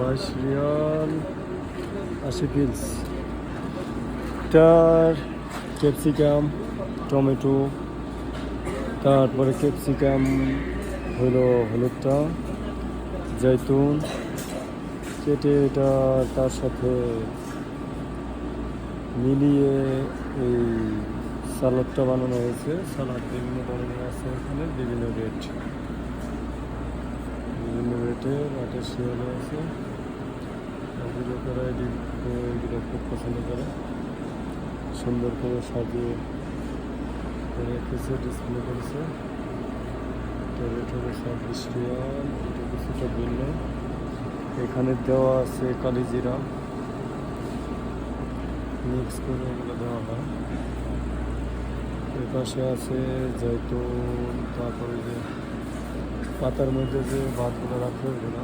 22 Real 80 pills. তার capsicum, tomato, তারপরে capsicum হলো হলুদটা, জৈতুন কেটে এটা তার সাথে মিলিয়ে এই সালাদটা বানানো হয়েছে। সালাদ বিভিন্ন ধরনের আছে, এখানে বিভিন্ন রেটের আটের শিয়ালে আছে। এগুলো করা এগুলো খুব পছন্দ করে, সুন্দর করে সাজিয়ে রেখেছে, ডিসপ্লে করেছে। রেট হলো 26 রিয়াল, এটা কিছুটা ভিন্ন। এখানে দেওয়া আছে কালিজিরা, মিক্স করে এগুলো দেওয়া হয়। এর পাশে আছে জৈতুন, তারপরে যে পাতার মধ্যে যে ভাতগুলো রাখে ওগুলো,